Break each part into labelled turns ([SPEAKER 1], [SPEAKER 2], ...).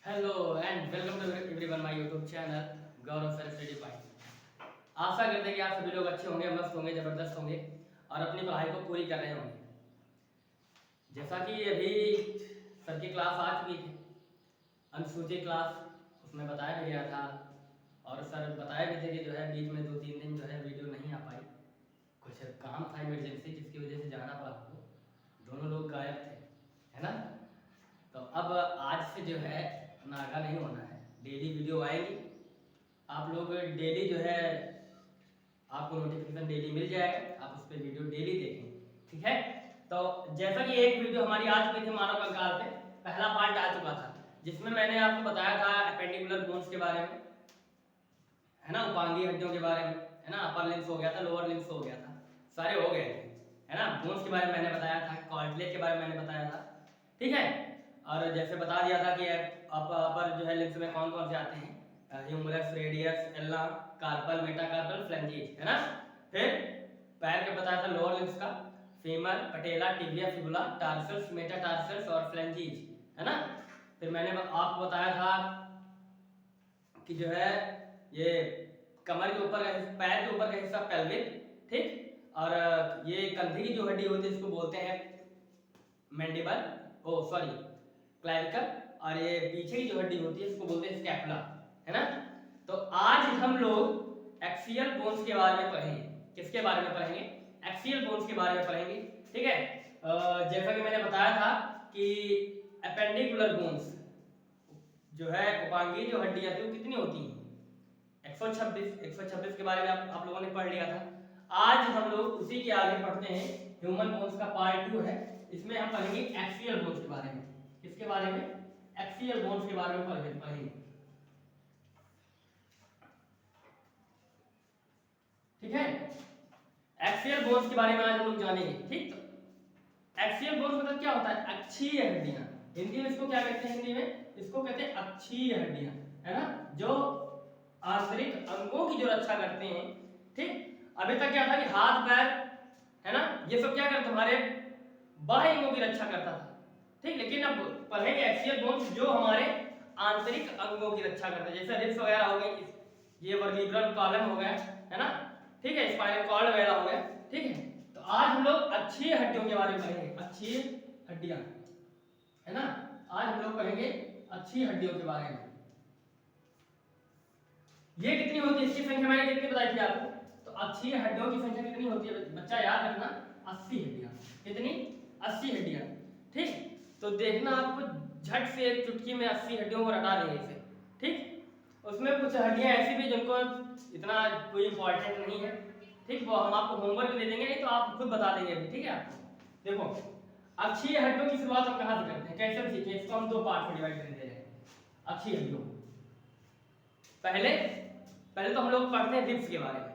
[SPEAKER 1] Hello and welcome to everyone my YouTube channel Gaurav sir study point. आशा करते हैं कि आप सभी लोग अच्छे होंगे, मस्त होंगे, ज़बरदस्त होंगे और अपनी पढ़ाई को पूरी कर रहे होंगे। जैसा कि अभी सर की क्लास आ चुकी थी, अनुसूची क्लास, उसमें बताया भी गया था और सर बताए भी थे कि जो है बीच में 2-3 दिन जो है वीडियो नहीं आ पाई, कुछ काम था इमरजेंसी जिसकी वजह से जाना पड़ा हमको। दोनों लोग गायब थे, है ना। तो अब आज से जो है नागा नहीं होना है, डेली वीडियो आएगी। आप लोग डेली जो है आपको नोटिफिकेशन डेली मिल जाएगा, आप उस पर वीडियो डेली देखेंगे, ठीक है। तो जैसा कि एक वीडियो हमारी आ चुकी थी मानव कंकाल पे, पहला पार्ट आ चुका था जिसमें मैंने आपको बताया था एपेंडिकुलर बोन्स के बारे में, है ना, उपांगीय हड्डियों के बारे में, है ना। अपर लिम्स हो गया था, लोअर लिम्स हो गया था, सारे हो गए थे, है ना। बोन्स के बारे में मैंने बताया था, कार्टिलेज के बारे में मैंने बताया था, ठीक है। और जैसे बता दिया था कि अपर जो है लिम्स में कौन कौन से आते हैं, ह्यूमरस, रेडियस, एल्ना, कार्पल, मेटाकार्पल, फ्लैंजीज, है ना। फिर पैर के बताया था लोअर लिम्स का, फीमर, पटेला, टिबिया, फिबुला, टार्सल्स, मेटाटार्सल्स और फ्लैंजीज, है ना। फिर मैंने आपको बताया था कि जो है ये कमर के ऊपर का पैर के ऊपर का हिस्सा पेल्विक, ठीक। और ये कंधे की जो हड्डी होती है इसको बोलते हैं मैंडिबल, ओ सॉरी क्लैविकल, और ये पीछे की जो हड्डी होती है इसको बोलते हैं स्कैपुला, है ना। तो आज हम लोग एक्सियल बोन्स के बारे में पढ़ेंगे। किसके बारे में पढ़ेंगे? एक्सियल बोन्स के बारे में पढ़ेंगे, ठीक है। जैसा कि मैंने बताया था कि एपेंडिकुलर बोन्स जो है उपांगीय जो हड्डियां थी वो कितनी होती हैं? 126 के बारे में आप लोगों ने पढ़ लिया था। आज हम लोग उसी के आगे पढ़ते हैं, ह्यूमन बोन्स का पार्ट 2 है, इसमें हम पढ़ेंगे एक्सियल बोन्स के बारे में। किसके बारे में? एक्सियल बोन्स के बारे में पढ़ेंगे, ठीक है। एक्सियल बोन्स के बारे में आज हम लोग जानेंगे, ठीक। तो एक्सियल बोन्स मतलब क्या होता है? अक्षीय हड्डियां, हिंदी में इसको क्या कहते हैं? हिंदी में इसको कहते हैं अक्षीय हड्डियां, है ना, जो आंतरिक अंगों की जो रक्षा करते हैं, ठीक। अभी तक क्या था कि हाथ पैर, है ना, ये सब क्या करते, हमारे बाह्य अंगों की रक्षा करता था, ठीक। लेकिन अब पढ़ेंगे एक्सियल बोन्स जो हमारे आंतरिक अंगों की रक्षा करते हैं, जैसे रिब्स वगैरह हो गई, ये वर्टिब्रल कॉलम हो गया, है ना, ठीक है, स्पाइनल कॉर्ड वगैरह हो गया, ठीक है। तो आज हम लोग अक्षीय हड्डियों के बारे में पढ़ेंगे, अक्षीय हड्डियां, है ना। आज हम लोग पढ़ेंगे अक्षीय हड्डियों के बारे में। ये कितनी होती है, इसकी संख्या मैंने कितनी बताई थी आपको? तो अक्षीय हड्डियों की संख्या कितनी होती है बच्चा, याद रखना, 80 हड्डियां। कितनी? 80 हड्डियां, ठीक। तो देखना आपको झट से एक चुटकी में 80 हड्डियों को रटा देंगे इसे, ठीक। उसमें कुछ हड्डियां ऐसी भी जिनको इतना कोई इंपॉर्टेंट नहीं है, ठीक, वो हम आपको होमवर्क दे देंगे, नहीं तो आप खुद बता देंगे अभी, ठीक है। आपको देखो, अक्षीय हड्डियों की शुरुआत हम कहां से करते हैं, कैसे सीखें, इसको हम दो पार्ट में डिवाइड कर दे रहे हैं अक्षीय हड्डियों। पहले तो हम लोग पढ़ते हैं रिब्स के बारे में,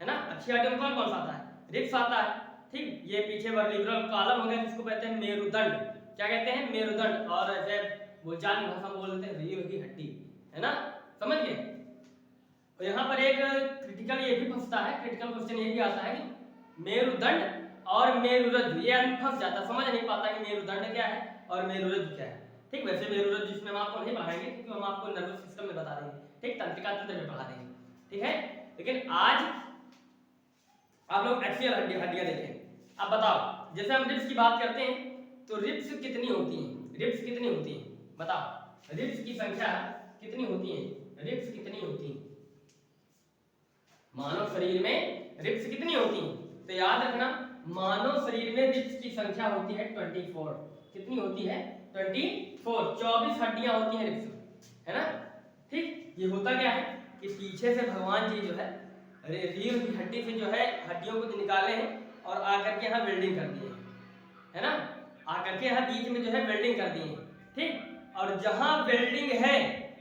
[SPEAKER 1] है ना। अक्षीय हड्डियों में कौन कौन सा आता है? रिब्स आता है, ठीक। ये पीछे वर्टिब्रल कॉलम हो गया जिसको कहते हैं मेरुदंड, क्या कहते हैं? मेरुदंड, और ऐसे बोलचाल की भाषा में बोलते हैं रीढ़ की हड्डी, है ना, समझ गए। तो यहाँ पर एक क्रिटिकल ये भी फंसता है, क्रिटिकल क्वेश्चन ये भी आता है कि मेरुदंड और मेरुरज्जु, ये आदमी फंस जाता, समझ नहीं पाता कि मेरुदंड क्या है और मेरुरज्जु क्या है, ठीक। वैसे मेरुरज्जु जिसमें हम आपको नहीं पढ़ाएंगे क्योंकि हम आपको नर्वस सिस्टम में बता देंगे, ठीक, तंत्रिका तंत्र में पढ़ा देंगे, ठीक है। लेकिन आज आप लोग एक्सियल हड्डियां देखें। अब बताओ, जैसे हम रिब्स की बात करते हैं तो रिब्स कितनी होती हैं? रिब्स कितनी होती हैं बताओ, रिब्स की संख्या कितनी होती है? रिब्स कितनी होती हैं मानव शरीर में? रिब्स कितनी होती हैं? तो याद रखना, मानव शरीर में रिब्स की संख्या होती है 24। कितनी होती है? 24, 24 हड्डियां होती हैं रिब्स में, है ना, ठीक। ये होता क्या है कि पीछे से भगवान जी जो है रीढ़ की हड्डी से जो है हड्डियों को निकाले हैं और आकर के यहाँ वेल्डिंग कर दिए हैं, है ना, आकर के यहाँ बीच में जो है वेल्डिंग कर दिए हैं, ठीक। और जहां वेल्डिंग है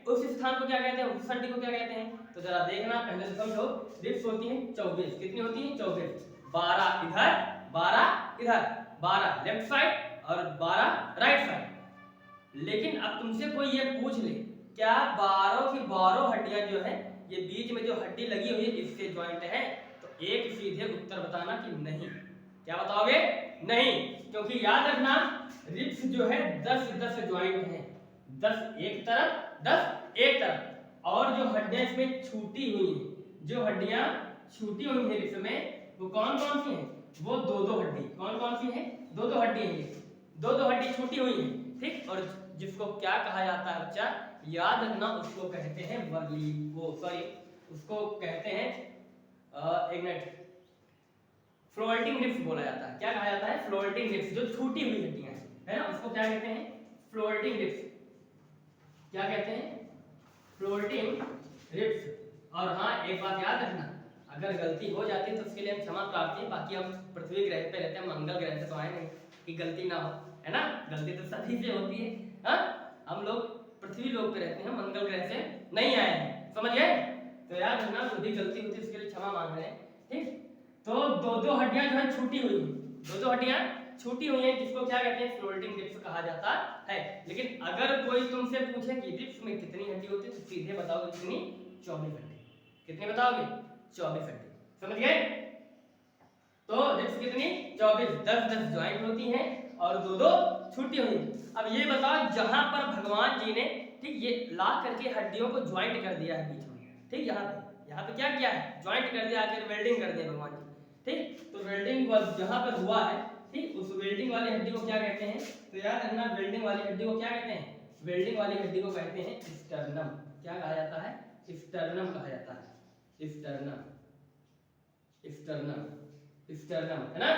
[SPEAKER 1] उस स्थान को क्या कहते हैं, उस हड्डी को क्या कहते हैं? तो जरा देखना, पहले तो समझो, रिब्स होती हैं 24, कितनी होती हैं? 24, 12 इधर, 12 इधर, 12 लेफ्ट साइड और 12 राइट साइड। लेकिन अब तुमसे कोई ये पूछ ले, क्या 12 की 12 हड्डियां जो है ये बीच में जो हड्डी लगी हुई है इससे ज्वाइंट है? तो एक सीधे उत्तर बताना कि नहीं। क्या बताओगे? नहीं, क्योंकि याद रखना रिब्स जो है 10 ज्वाइंट है, 10 एक तरफ, 10 एक तरफ। और जो हड्डियां इसमें छूटी हुई हैं, जो हड्डियां छूटी हुई हैं इसमें, वो कौन कौन सी हैं? वो दो दो हड्डी। कौन कौन सी हैं? दो दो हड्डी हैं, दो दो हड्डी छूटी हुई हैं, ठीक। और जिसको क्या कहा जाता है बच्चा, याद रखना, उसको कहते हैं वर्ली, वो सॉरी उसको कहते हैं एक मिनट, फ्लोटिंग रिब्स बोला जाता है। क्या कहा जाता है? फ्लोटिंग रिब्स, जो छूटी हुई हड्डियां हैं, है ना, उसको क्या कहते हैं? Floating ribs. क्या कहते हैं? Floating ribs. और हाँ, एक बात याद रखना, अगर गलती हो जाती है तो उसके लिए हम क्षमा प्रार्थी हैं, बाकी हम पृथ्वी ग्रह पे रहते हैं, मंगल ग्रह से तो आए नहीं कि गलती ना हो, है ना। गलती तो सभी से होती है, हाँ। हम लोग पृथ्वी लोक पे रहते हैं, मंगल ग्रह से नहीं आए हैं, समझ गए। तो याद रखना, जो भी गलती होती है उसके लिए क्षमा मांग रहे हैं, ठीक। तो दो दो हड्डियां जो है छूटी हुई हैं, दो दो हड्डियां छूटी हुई हैं, जिसको क्या कहते हैं? फ्लोटिंग रिब्स कहा जाता है। लेकिन अगर कोई तुमसे पूछे कि रिब्स में कितनी हड्डी होती है, तो सीधे बताओगे कितनी? 24 हड्डी। कितनी बताओगे? 24 हड्डी, समझ गए। तो रिब्स कितनी? 24, 10-10 ज्वाइंट होती हैं और दो दो छूटी हुई। अब ये बताओ, जहां पर भगवान जी ने, ठीक, ये ला करके हड्डियों को ज्वाइंट कर दिया है बीच में, ठीक, यहाँ पे क्या किया है? ज्वाइंट कर दिया, आखिर वेल्डिंग कर दिया भगवान जी, ठीक। तो वेल्डिंग जहां पर हुआ है, ठीक, उस वेल्डिंग वाली हड्डी को क्या कहते हैं? तो याद रखना, वेल्डिंग वाली हड्डी को क्या कहते हैं? वेल्डिंग वाली हड्डी को कहते हैं स्टर्नम। क्या कहा जाता है? स्टर्नम कहा जाता है। स्टर्नम, स्टर्नम, स्टर्नम, है ना।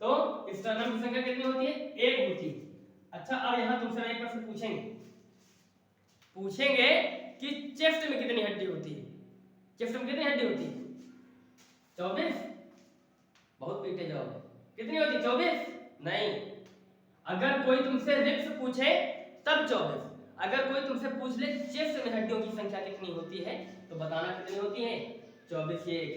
[SPEAKER 1] तो स्टर्नम की संख्या कितनी होती है? 1 होती है। अच्छा, अब यहां तुमसे एक प्रश्न पूछेंगे कि चेस्ट में कितनी हड्डी होती है? चेस्ट में कितनी हड्डी होती है? 24। बहुत पीटे जाओगे। कितनी होती? 24 नहीं। अगर कोई तुमसे रिब्स पूछे तब 24। अगर कोई तुमसे पूछ ले चेस्ट में हड्डियों की संख्या कितनी होती है, तो बताना कितनी होती है? 24। ये एक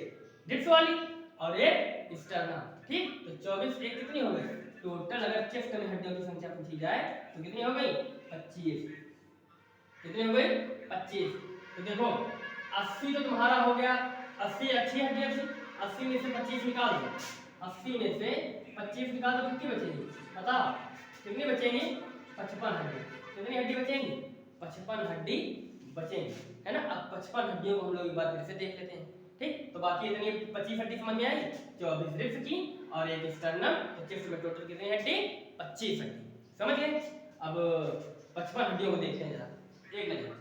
[SPEAKER 1] रिब्स वाली और एक स्टर्नम, ठीक। तो 24 एक कितनी हो गई टोटल? अगर चेस्ट में हड्डियों की संख्या पूछी जाए तो कितनी हो गई? 25। कितनी हो गई? 25। तो देखो, 80 तो तुम्हारा हो गया, 80 अच्छी हड्डियां थी, 80 में से 25 निकाल दो, 80 में से 25 निकाल दो, कितनी बचेगी? बताओ कितनी बचेगी? 55 हड्डी। कितनी हड्डी बचेंगी? 55 हड्डी बचेंगी, है ना। अब 55 हड्डियों को हम लोग एक बार फिर से देख लेते हैं, ठीक। तो बाकी इतनी 25 हड्डी समझ में आई, 24 रिब्स की और एक स्टर्नम, तो चेस्ट में टोटल कितनी हड्डी? 25 हड्डी, समझ गए। अब 55 हड्डियों को देखते हैं जरा, एक नजर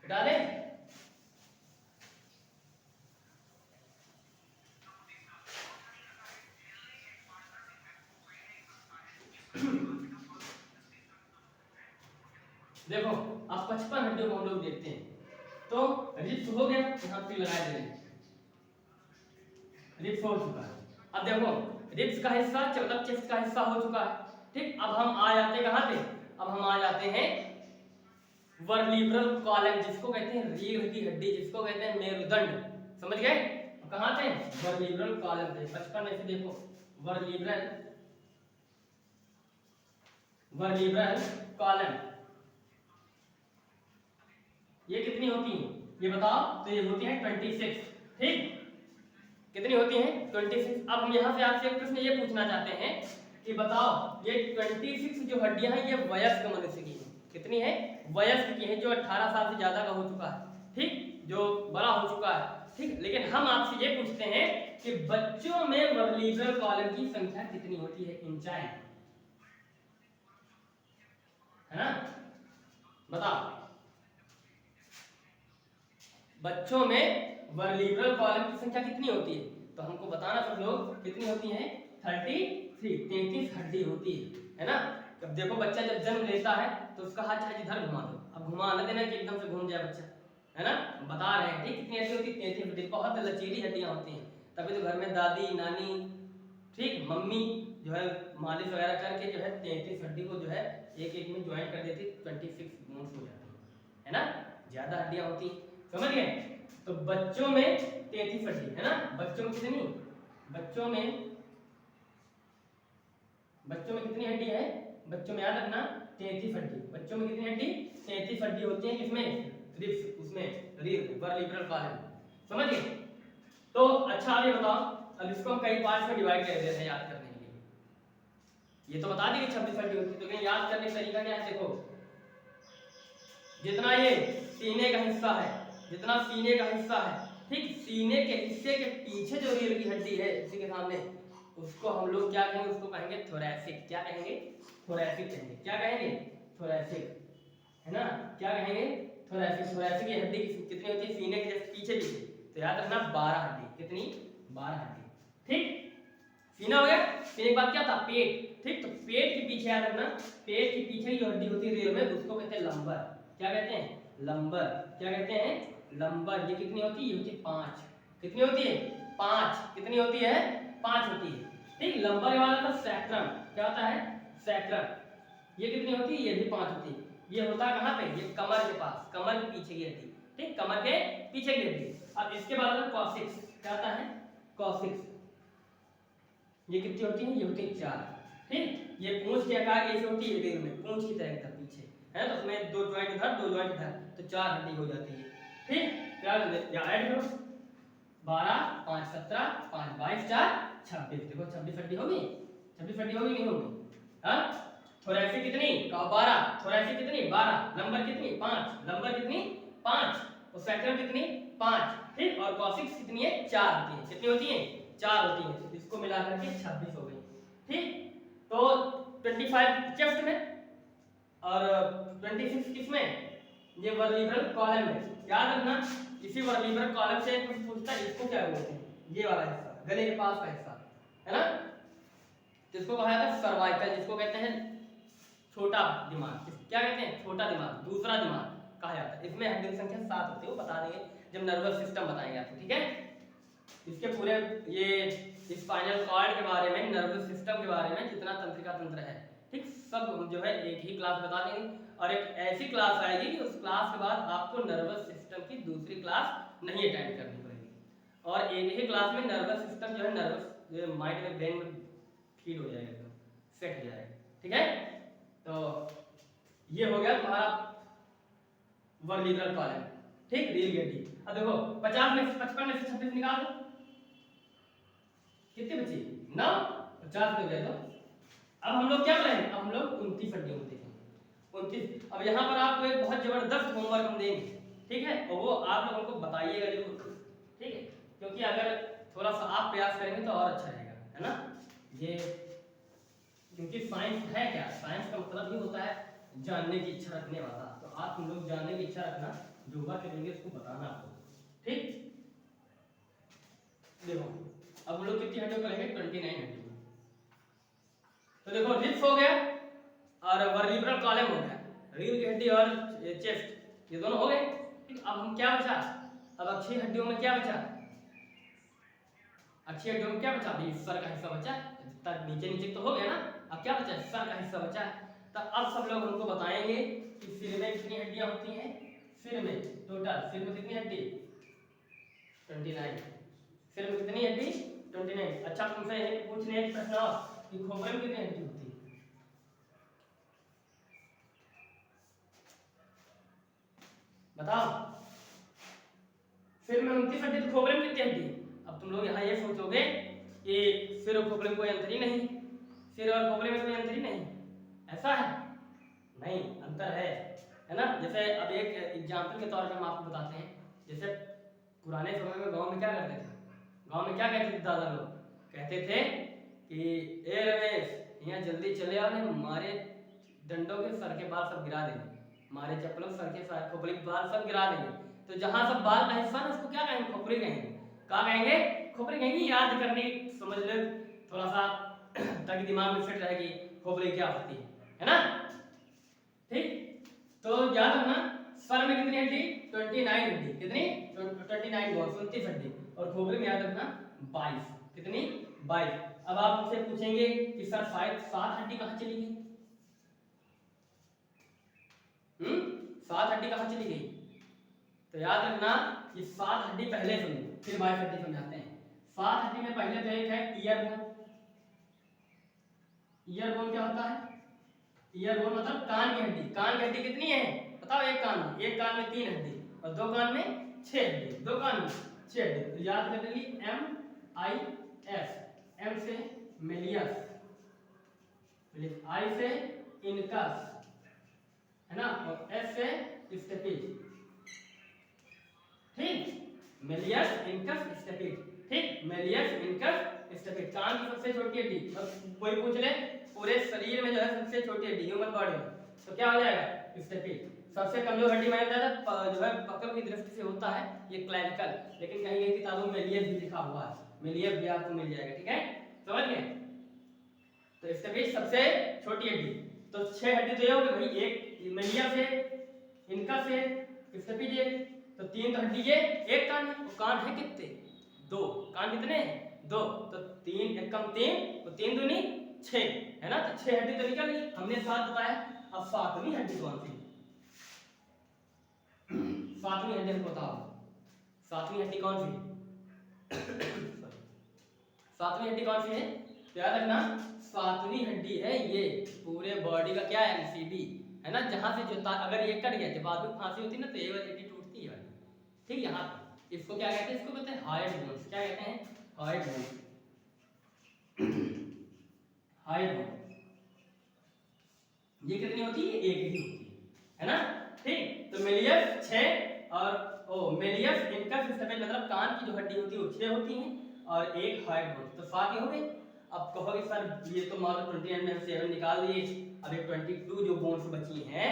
[SPEAKER 1] डालें। देखो, अब 55 हड्डियों को हम लोग देखते हैं। तो रिब्स हो गया, यहाँ पे लगा दे रहे हैं, रिब्स हो चुका है। अब देखो, रिब्स का हिस्सा मतलब चेस्ट का हिस्सा हो चुका है, ठीक। अब हम आ जाते हैं कहाँ पे? अब हम आ जाते हैं वर्टिब्रल कॉलम, जिसको कहते हैं रीढ़ की हड्डी, जिसको कहते हैं मेरुदंड, समझ गए। कहाँ थे? वर्टिब्रल कॉलम थे। 55 में से देखो, वर्टिब्रल कॉलम ये कितनी होती है? ये बताओ। तो ये होती है 26, ठीक। कितनी होती है? 26। अब हम यहाँ से आपसे एक प्रश्न ये पूछना चाहते हैं कि बताओ, ये 26 जो हड्डियां हैं, ये वयस्क मनुष्य की है। कितनी है? वयस्क की है, जो 18 साल से ज्यादा का हो चुका है, ठीक, जो बड़ा हो चुका है, ठीक। लेकिन हम आपसे ये पूछते हैं कि बच्चों में वर्टिब्रल कॉलम की संख्या कितनी होती है? इन चाइल्ड, है ना, बताओ। बच्चों में वर्टिब्रल कॉलम की संख्या कितनी होती है? तो हमको बताना सब लोग, कितनी होती है? 33 हड्डी होती है ना। अब देखो, बच्चा जब जन्म लेता है तो उसका हाथ चाहे जिधर घुमा दो, अब घुमा न देना कि एकदम से घूम जाए बच्चा, है ना। बता रहे हैं, ठीक, कितनी हड्डी होती है? 33 हड्डी। बहुत लचीली हड्डियां होती हैं, तभी तो घर में दादी नानी, ठीक, मम्मी जो है मालिश वगैरह करके जो है 33 हड्डी को जो है एक एक में ज्वाइंट कर देती, 26 बोन्स हो जाती है ना। ज्यादा हड्डियां होती, समझ गए। तो बच्चों में 33 हड्डी, है ना। बच्चों में कितनी? बच्चों में कितनी हड्डी है? बच्चों में याद रखना 33 हड्डी। बच्चों में कितनी हड्डी? 33 हड्डी होती है। किसमें? रिब्स, उसमें रीढ़, वर्टिब्रल कॉलम, समझ गए। तो अच्छा, अब ये बताओ, अब इसको हम कई पार्ट्स में डिवाइड कर देते हैं याद करने के लिए। ये तो बता दी कि 26 हड्डी होती है, तो याद करने का तरीका क्या है? देखो, जितना ये सीने का हिस्सा है, जितना सीने का हिस्सा है, ठीक, सीने के हिस्से के पीछे जो रीढ़ की हड्डी है इसी के सामने, उसको हम लोग क्या कहेंगे, उसको कहेंगे थोरैसिक। क्या कहेंगे? थोरैसिक कहेंगे। क्या कहेंगे? थोरैसिक, है ना? क्या कहेंगे? थोरैसिक। थोरैसिक की हड्डी कितनी होती है? सीने के पीछे पीछे, तो याद रखना 12 हड्डी। कितनी? 12 हड्डी। ठीक, सीना हो गया। फिर एक बात क्या था? पेट। ठीक, तो पेट के पीछे याद रखना, पेट के पीछे जो हड्डी होती है रीढ़ में, उसको कहते हैं लंबर। क्या कहते हैं? लंबर। क्या कहते हैं? लंबर। ये कितनी होती है? ये होती है 5। कितनी होती है? 5। कितनी होती है? 5 होती है। ठीक, लंबर के बाद आता है सैक्रम। क्या होता है? सैक्रम। ये कितनी होती है? ये भी 5 होती है। ये होता है कहाँ पे? ये कमर के पास, कमर के पीछे की हड्डी। ठीक, कमर के पीछे की हड्डी। अब इसके बाद आता है कॉक्सिक्स। क्या आता है? कॉक्सिक्स। ये कितनी होती है? ये होती है 4। ठीक, ये पूंछ के आकार कैसे होती है? रीढ़ में पूंछ की तरह एकदम पीछे है, तो उसमें 2 जॉइंट इधर 2 जॉइंट इधर, तो 4 हड्डी हो जाती है। ठीक, क्या या ऐड करो, 12 5 17 5 22 4 26। देखो 26 हड्डी होगी। 26 हड्डी होगी नहीं होगी? हाँ, थोरैसिक कितनी? 12। थोरैसिक कितनी? 12। लंबर कितनी? 5। लंबर कितनी? 5। और सैक्रम कितनी? 5। ठीक, और कॉक्सिक्स कितनी है? 4 होती है। कितनी होती है? 4 होती है। इसको मिलाकर के 26 हो गई। ठीक, तो 25 चेस्ट में और 26 किस में? ये वर्टिब्रल कॉलम में। याद रखना, इसी वर्टिब्रल कॉलम से कुछ पूछता है, इसको क्या बोलते हैं? ये वाला हिस्सा, गले के पास का हिस्सा, है ना, जिसको कहा जाता है सर्वाइकल, जिसको कहते हैं छोटा दिमाग। क्या कहते हैं? छोटा दिमाग, दूसरा दिमाग कहा जाता है। इसमें हड्डी की संख्या 7 होती है, वो बता देंगे जब नर्वस सिस्टम बताएंगे आपको। ठीक है, इसके पूरे ये स्पाइनल कॉर्ड के बारे में, नर्वस सिस्टम के बारे में, जितना तंत्रिका तंत्र है, ठीक, सब हम जो है एक ही क्लास बता देंगे। और एक ऐसी क्लास आएगी कि उस क्लास के बाद आपको नर्वस सिस्टम की दूसरी क्लास नहीं अटेंड करनी पड़ेगी, और एक ही क्लास में नर्वस सिस्टम जो है, नर्वस माइंड में, ब्रेन में फीड हो जाएगा, एकदम सेट हो जाएगा। ठीक है, तो ये हो गया तुम्हारा वर्टिब्रल कॉलम। ठीक, रीढ़ की हड्डी। अब देखो 50 में से 55 में से 26 निकाल दो, कितनी बची? 9। 50 में गए तो अब हम लोग क्या करेंगे? अब हम लोग 29 हड्डियों को देखेंगे। 29। अब यहाँ पर आपको एक बहुत जबरदस्त होमवर्क हम देंगे। ठीक है, और वो आप लोगों को बताइएगा जरूर। ठीक है, क्योंकि अगर थोड़ा सा आप प्रयास करेंगे तो और अच्छा रहेगा, है ना। ये क्योंकि साइंस है क्या? साइंस का मतलब ही होता है जानने की इच्छा रखने वाला। तो आप हम लोग जानने की इच्छा रखना, जो बात करेंगे उसको बताना आपको। ठीक, देखो अब हम लोग कितनी हड्डियों करेंगे? 29 हड्डियों। तो देखो रिब्स हो गया और वर्टिब्रल कॉलम हो गया, रीढ़ की हड्डी और चेस्ट, ये दोनों हो गए। ठीक, अब हम क्या बचा? अब अक्षीय हड्डियों में क्या बचा? अक्षीय हड्डियों में क्या बचा? भाई सर का हिस्सा बचा, तक नीचे नीचे तो हो गया ना। अब क्या बचा? सर का हिस्सा बचा। तो अब सब लोग हमको बताएंगे कि सिर में कितनी हड्डियां होती हैं। सिर में टोटल, सिर में कितनी हड्डी? 29। सिर में कितनी हड्डी? 29। अच्छा, तुमसे पूछने एक प्रश्न और कि खोपड़े में कितनी हड्डी होती है? बताओ। सिर में 29 हड्डी, तो खोपड़े में कितनी हड्डी? अब तुम लोग यहाँ ये सोचोगे कि सिर और खोपड़े में कोई अंतर ही नहीं, सिर और खोपड़े में कोई अंतर ही नहीं, ऐसा है? नहीं, अंतर है ना। जैसे अब एक एग्जाम्पल के तौर पर हम आपको बताते हैं। जैसे पुराने समय में गांव में क्या करते थे? गांव में क्या कहते थे दादा लोग? कहते थे कि ए रमेश, यहाँ जल्दी चले आओ, ने मारे डंडों के सर के बाल सब गिरा देंगे, मारे चप्पलों सर के साथ खोपड़ी के बाल सब गिरा देंगे। तो जहां सब बाल का हिस्सा ना, उसको क्या कहेंगे? खोपड़ी कहेंगे। क्या कहेंगे? खोपड़ी कहेंगे। याद करने की, समझ ले थोड़ा सा, ताकि दिमाग में फिट रहेगी खोपड़ी क्या होती है ना। ठीक, तो याद रखना, सर में कितनी हड्डी? 29 हड्डी। कितनी? 29 बोन, 29 हड्डी। और खोपड़ी में याद रखना 22। कितनी? 22। अब आप मुझसे पूछेंगे कि सर 7 हड्डी कहाँ चली गई? 7 हड्डी कहाँ चली गई? तो याद रखना, ये 7 हड्डी पहले समझो, फिर 22 हड्डी समझाते हैं। 7 हड्डी में पहले तो एक है ईयर बोन। ईयर बोन क्या होता है? ईयर बोन मतलब कान की हड्डी। कान की हड्डी कितनी है बताओ? एक कान में, एक कान में 3 हड्डी और 2 कान में 6 हड्डी, 2 कान में 6 हड्डी। तो याद रखने के लिए MIS, M से मेलियस, I से इनकस, है ना, और S से स्टेपेज, ठीक, मेलियस इनकस स्टेपेज, ठीक, मेलियस इनकस स्टेपेज, कान की सबसे छोटी हड्डी। अब कोई पूछ ले पूरे शरीर में जो है सबसे छोटी हड्डी ह्यूमन बॉडी में, तो क्या हो जाएगा स्टेपेज। सबसे कमजोर हड्डी माना जाता है जो है पकड़ की दृष्टि से होता है ये क्लैविकल, लेकिन कहीं कहीं किताबों में मेलियस भी लिखा हुआ है, मेलियस भी आपको मिल जाएगा, ठीक है, समझ गए। तो स्टेपेज सबसे छोटी हड्डी, तो 6 हड्डी तो ये हो गई भाई, एक मेलियस है, इनकस है, स्टेपेज है, तो 3 तो हड्डी है, एक कान है, तो कान है कितने 2, कान कितने 2, तो 3 एक कम 3, तो 3 दूनी 6 है ना, तो 6 हड्डी तो निकल गई, हमने 7 बताया। अब 7वीं हड्डी कौन सी, 7वीं हड्डी हमको बताओ, 7वीं हड्डी कौन सी 7वीं हड्डी कौन सी है, तो याद रखना 7वीं हड्डी है ये पूरे बॉडी का क्या है एमसीबी है ना, जहां से जो अगर ये कट गया, जब बाद में फांसी होती है ना तो ये वाली हड्डी टूटती है, ठीक, यहाँ इसको क्या कहते हैं, इसको कहते हैं हाइड बोन्स, क्या कहते हैं हाइड बोन्स, हाइड बोन्स। ये कितनी होती है, एक ही होती है ना, ठीक। तो मेलियस 6 और मेलियस इनकस स्टेपेज मतलब कान की जो हड्डी होती है वो 6 होती हैं और एक हाइड बोन, तो 7 ही हो गए। अब कहोगे सर ये तो मान लो 20 में 7 निकाल दिए, अब ये 22 जो बोन्स बची हैं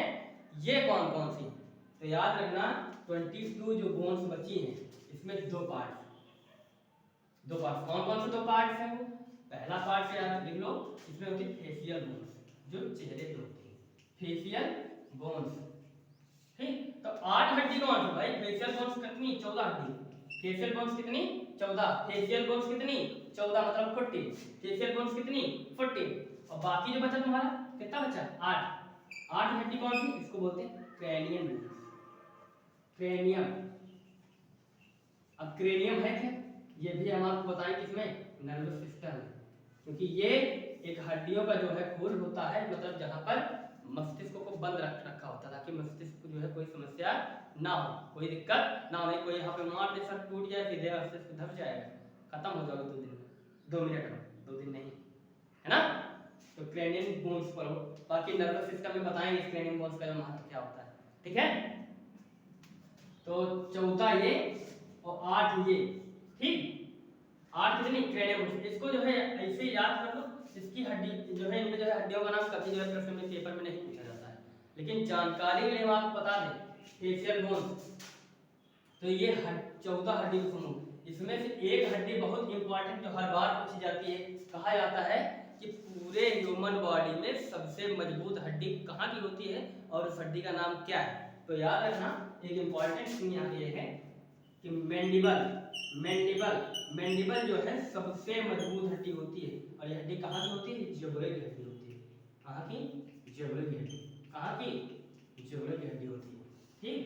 [SPEAKER 1] ये कौन कौन सी, तो याद रखना 22 जो बोन्स बची हैं इसमें 2 पार्ट, कौन कौन से 2 पार्ट हैं वो, पहला पार्ट से आप लिख लो, इसमें होती है फेशियल बोन्स, जो चेहरे पे होती है फेशियल बोन्स, ठीक। तो 8 हड्डी कौन सी भाई, फेशियल बोन्स कितनी 14 हड्डी, फेशियल बोन्स कितनी 14, फेशियल बोन्स कितनी 14 मतलब 40, फेशियल बोन्स कितनी 40, और बाकी जो बचा तुम्हारा कितना बचा 8 हड्डी कौन सी, इसको बोलते हैं क्रेनियम बोन्स, क्रेनियम। अब क्रेनियम है क्या, ये भी हम आपको बताएं किसमें, नर्वस सिस्टम में, क्योंकि ये एक हड्डियों का जो है खोल होता है, मतलब जहां पर मस्तिष्क को बंद रखा होता है ताकि मस्तिष्क को जो है कोई समस्या ना हो, कोई दिक्कत ना हो, नहीं कोई यहाँ पे मार दे सर टूट जाए सीधे मस्तिष्क धस जाएगा, खत्म हो जाएगा 2 दिन में, 2 मिनट में, 2 दिन नहीं है ना। तो क्रेनियम बोन्स पर हो, बाकी नर्वस सिस्टम में बताएंगे क्रेनियम बोन्स का महत्व क्या होता है, ठीक है। तो 14 ये और 8 ये, ठीक, 8 कितनी क्रेनियम बोन्स, इसको जो है ऐसे याद कर लो, इसकी हड्डी जो है इनमें जो है हड्डियों का नाम कभी जो है प्रश्न में पेपर में नहीं पूछा जाता है, लेकिन जानकारी के लिए हम आपको बता दें फेशियल बोन्स, तो ये 14 हड्डी का समूह, इसमें से एक हड्डी बहुत इंपॉर्टेंट जो हर बार पूछी जाती है, कहा जाता है कि पूरे ह्यूमन बॉडी में सबसे मजबूत हड्डी कहाँ की होती है और उस हड्डी का नाम क्या है, तो याद रखना एक इंपॉर्टेंट थिंग यहाँ ये है कि मैंडिबल जो है सबसे मजबूत हड्डी होती है, और ये हड्डी कहाँ की होती है, जबड़े की हड्डी होती है, कहाँ की, जबड़े की हड्डी, कहाँ की, जबड़े की हड्डी होती है, ठीक,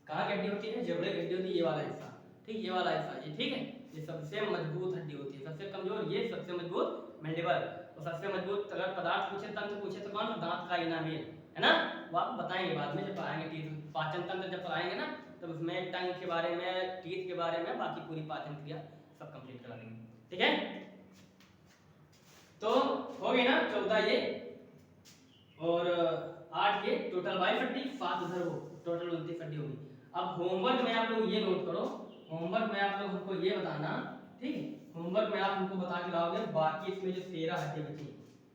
[SPEAKER 1] कहाँ की हड्डी होती है, जबड़े की हड्डी होती है, ये वाला हिस्सा, ठीक, ये वाला हिस्सा, ये ठीक है, ये सबसे मजबूत हड्डी होती है, सबसे कमजोर ये, सबसे मजबूत मैंडिबल, और सबसे मजबूत अगर पदार्थ पूछे तंत्र पूछे तो कौन, दांत का इनामेल है ना, वो आप बताएंगे बाद में जब पढ़ाएंगे टीथ, पाचन तंत्र जब पढ़ाएंगे ना तब उसमें टंग के बारे में, टीथ के बारे में, बाकी पूरी पाचन क्रिया सब कंप्लीट करा देंगे, ठीक है। तो हो गई ना 14 ये और 8 ये, टोटल 22 हड्डी, 7 उधर हो, टोटल 29 हड्डी होगी। अब होमवर्क में आप लोग ये नोट करो, होमवर्क में आप लोग हमको ये बताना, ठीक है, होमवर्क में आप हमको बता के लाओगे बाकी इसमें जो 13 हड्डी बची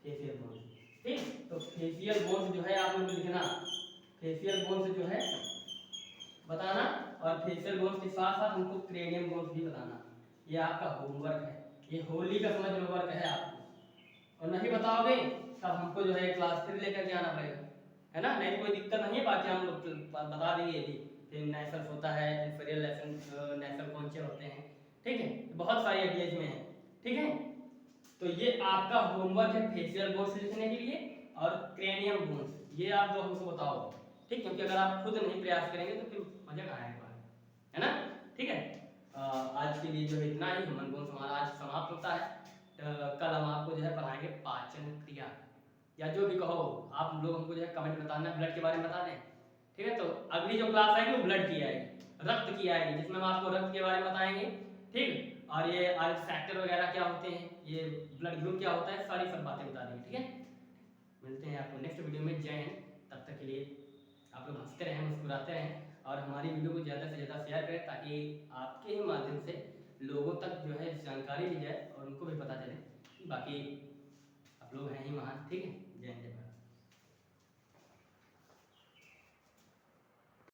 [SPEAKER 1] फेशियल बोन्स, ठीक, तो फेशियल बोन्स जो है आप लोग लिखना, फेशियल बोन्स जो है बताना, और फेशियल बोन्स के साथ साथ हमको क्रेनियम बोन्स भी बताना, ये आपका होमवर्क है, ये होली का समझ होमवर्क है आपको, और नहीं बताओगे तब हमको जो है क्लास 3 लेकर के आना पड़ेगा, है ना, नहीं कोई दिक्कत नहीं है, बाकी हम लोग बता देंगे भी, फिर नेशनल होता है, इंफीरियर लेसन, नेशनल कौन से होते हैं, ठीक है, बहुत सारी आइडियाज में है, ठीक है। तो ये आपका होमवर्क है फेशियल बोन्स लिखने के लिए और क्रेनियम बोन्स, ये आप जो हमको बताओ, ठीक, क्योंकि अगर आप खुद नहीं प्रयास करेंगे तो फिर मजा कहाँ आएगा, है ना, ठीक है। आज के लिए जो है इतना ही, ह्यूमन बोन्स हमारा आज समाप्त होता है, कल हम आपको जो है पढ़ाएंगे पाचन क्रिया, या जो भी कहो आप लोग हमको जो है कमेंट बताना, ब्लड के बारे में बता दें, ठीक है। तो अगली जो क्लास आएगी वो ब्लड की आएगी, रक्त की आएगी, जिसमें हम आपको रक्त के बारे में बताएंगे, ठीक, और ये आर फैक्टर वगैरह क्या होते हैं, ये ब्लड ग्रुप क्या होता है, सारी सब बातें बता देंगे, ठीक है। मिलते हैं आपको नेक्स्ट वीडियो में, जय हिंद, तब तक के लिए आप लोग हंसते रहें, मुस्कुराते रहें और हमारी वीडियो को ज़्यादा से ज़्यादा शेयर करें ताकि आपके ही माध्यम से लोगों तक जो है जानकारी ली जाए और उनको भी पता चले। बाकी आप लोग हैं ही महान, ठीक है।